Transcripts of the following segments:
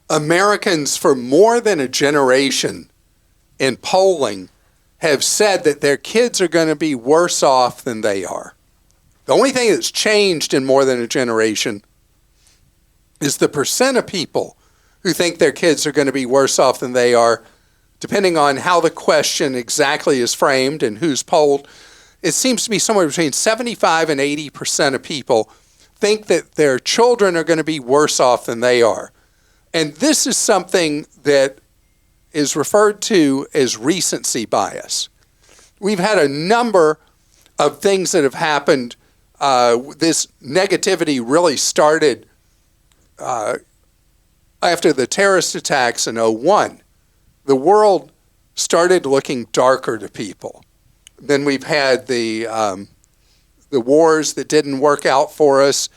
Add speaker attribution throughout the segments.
Speaker 1: Americans for more than a generation in polling have said that their kids are going to be worse off than they are. The only thing that's changed in more than a generation is the percent of people who think their kids are going to be worse off than they are, depending on how the question exactly is framed and who's polled. It seems to be somewhere between 75 and 80% of people think that their children are going to be worse off than they are. And this is something that is referred to as recency bias. We've had a number of things that have happened. This negativity really started after the terrorist attacks in 2001. The world started looking darker to people. Then we've had the wars that didn't work out for us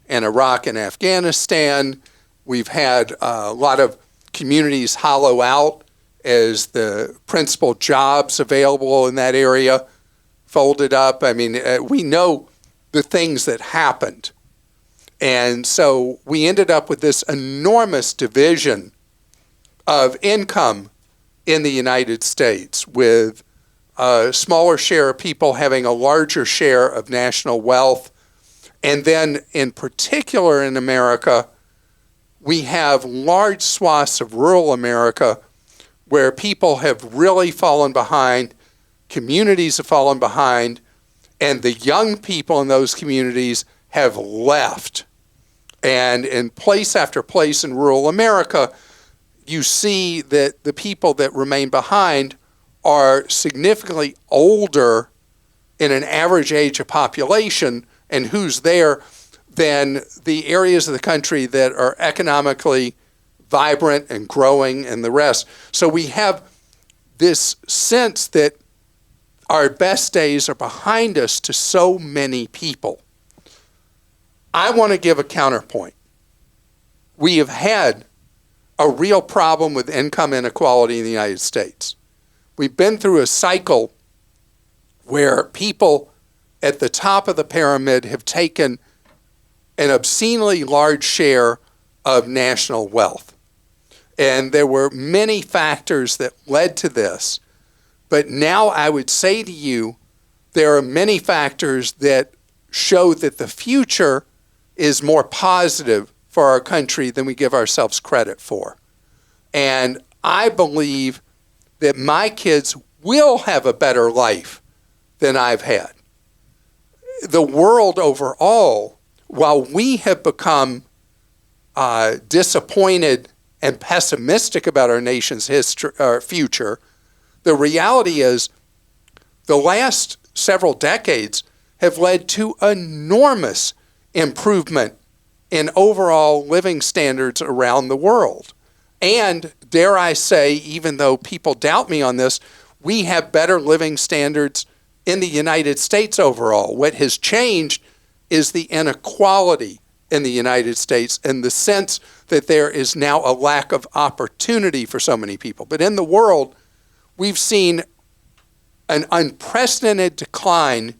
Speaker 1: in Iraq and Afghanistan. We've had a lot of communities hollow out as the principal jobs available in that area folded up. I mean, we know the things that happened. And so we ended up with this enormous division of income in the United States, with a smaller share of people having a larger share of national wealth. And then in particular in America, we have large swaths of rural America where people have really fallen behind, communities have fallen behind, and the young people in those communities have left. And in place after place in rural America, you see that the people that remain behind are significantly older in an average age of population and who's there than the areas of the country that are economically vibrant and growing and the rest. So we have this sense that our best days are behind us to so many people. I want to give a counterpoint. We have had a real problem with income inequality in the United States. We've been through a cycle where people at the top of the pyramid have taken an obscenely large share of national wealth. And there were many factors that led to this. But now I would say to you, there are many factors that show that the future is more positive for our country than we give ourselves credit for. And I believe that my kids will have a better life than I've had. The world overall, while we have become disappointed and pessimistic about our nation's future, the reality is the last several decades have led to enormous improvement in overall living standards around the world. And dare I say, even though people doubt me on this, we have better living standards in the United States overall. What has changed is the inequality in the United States and the sense that there is now a lack of opportunity for so many people. But in the world, we've seen an unprecedented decline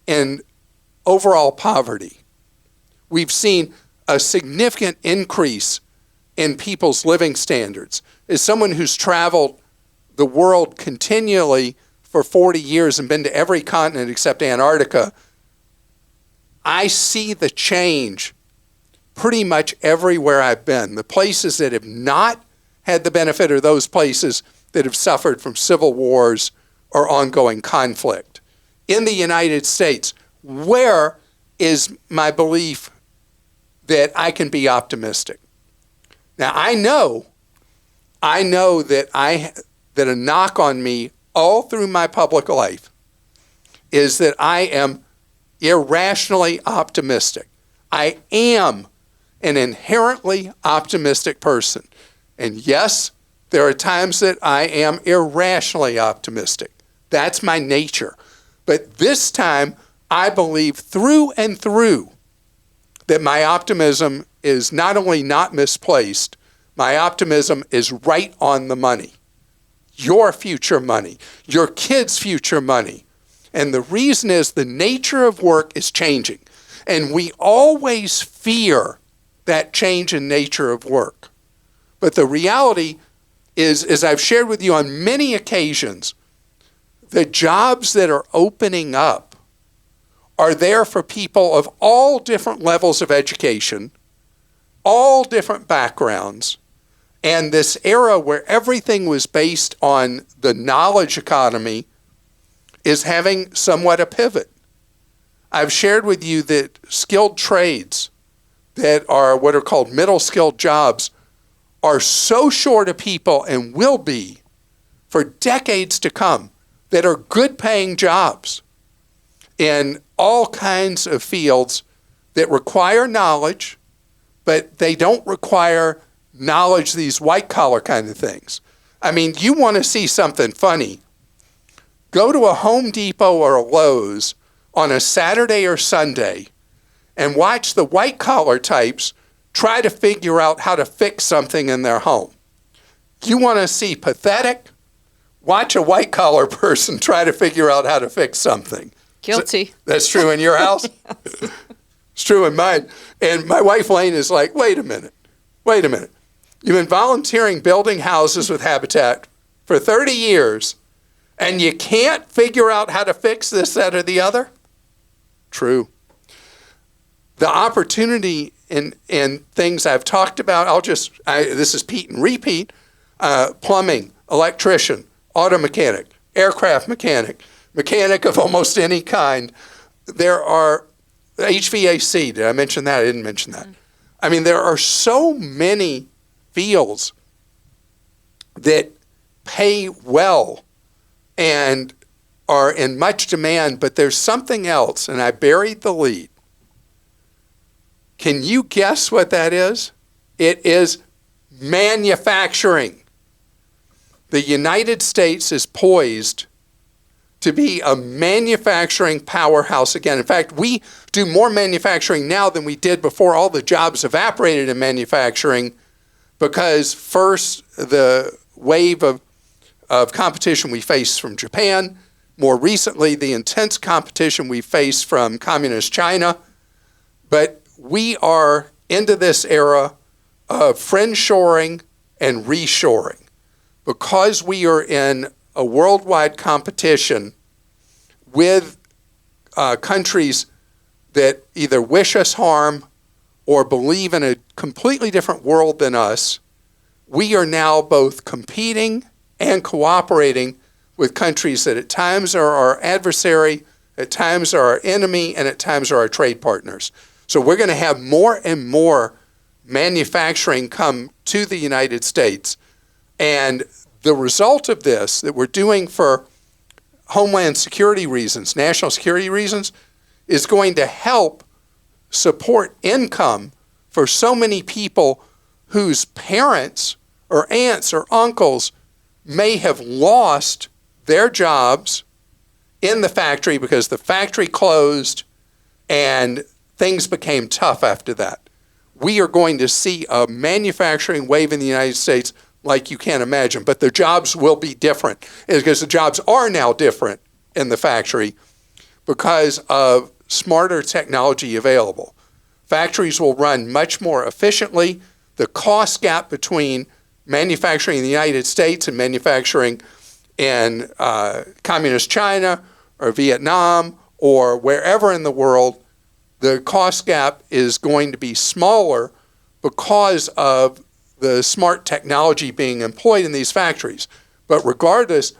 Speaker 1: in overall poverty. We've seen a significant increase in people's living standards. As someone who's traveled the world continually for 40 years and been to every continent except Antarctica, I see the change pretty much everywhere I've been. The places that have not had the benefit are those places that have suffered from civil wars or ongoing conflict. In the United States, where is my belief that I can be optimistic? Now, I know that that a knock on me all through my public life is that I am irrationally optimistic. I am an inherently optimistic person. And yes, there are times that I am irrationally optimistic. That's my nature. But this time, I believe through and through that my optimism is not only not misplaced, my optimism is right on the money. Your future money, your kids' future money. And the reason is the nature of work is changing. And we always fear that change in nature of work. But the reality is, as I've shared with you on many occasions, the jobs that are opening up are there for people of all different levels of education, all different backgrounds, and this era where everything was based on the knowledge economy is having somewhat a pivot. I've shared with you that skilled trades that are what are called middle skilled jobs are so short of people and will be for decades to come, that are good paying jobs in all kinds of fields that require knowledge, but they don't require knowledge, these white collar kind of things. I mean, you want to see something funny, go to a Home Depot or a Lowe's on a Saturday or Sunday and watch the white collar types try to figure out how to fix something in their home. You want to see pathetic? Watch a white collar person try to figure out how to fix something.
Speaker 2: Guilty.
Speaker 1: That's true in your house? Yes. It's true in mine. And my wife Lane is like, wait a minute. You've been volunteering building houses with Habitat for 30 years, and you can't figure out how to fix this, that, or the other? True. The opportunity in things I've talked about, this is Pete and repeat, plumbing, electrician, auto mechanic, aircraft mechanic, mechanic of almost any kind. There are HVAC. Did I mention that? I didn't mention that. I mean, there are so many fields that pay well and are in much demand, but there's something else, and I buried the lead. Can you guess what that is? It is manufacturing. The United States is poised to be a manufacturing powerhouse again. In fact, we do more manufacturing now than we did before all the jobs evaporated in manufacturing, because first the wave of competition we faced from Japan, more recently the intense competition we faced from communist China, but we are into this era of friendshoring and reshoring. Because we are in a worldwide competition with countries that either wish us harm or believe in a completely different world than us, we are now both competing and cooperating with countries that at times are our adversary, at times are our enemy, and at times are our trade partners. So we're going to have more and more manufacturing come to the United States. And the result of this that we're doing for homeland security reasons, national security reasons, is going to help support income for so many people whose parents or aunts or uncles may have lost their jobs in the factory because the factory closed and things became tough after that. We are going to see a manufacturing wave in the United States like you can't imagine, but the jobs will be different because the jobs are now different in the factory because of smarter technology available. Factories will run much more efficiently. The cost gap between manufacturing in the United States and manufacturing in communist China or Vietnam or wherever in the world, the cost gap is going to be smaller because of the smart technology being employed in these factories. But regardless,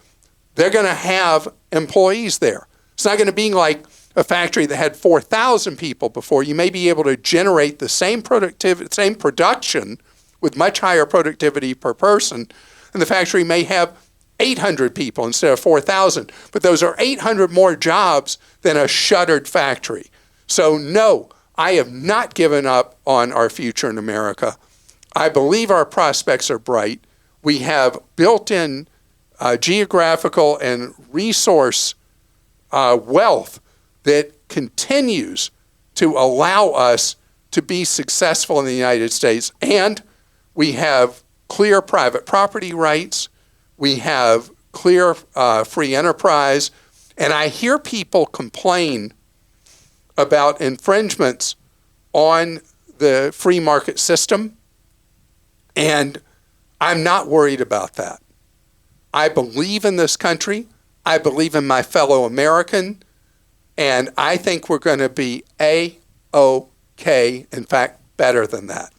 Speaker 1: they're going to have employees there. It's not going to be like a factory that had 4,000 people before. You may be able to generate the same production with much higher productivity per person, and the factory may have 800 people instead of 4,000. But those are 800 more jobs than a shuttered factory. So no, I have not given up on our future in America. I believe our prospects are bright. We have built-in geographical and resource wealth that continues to allow us to be successful in the United States. And we have clear private property rights. We have clear free enterprise. And I hear people complain about infringements on the free market system. And I'm not worried about that. I believe in this country. I believe in my fellow American. And I think we're going to be A-OK, in fact, better than that.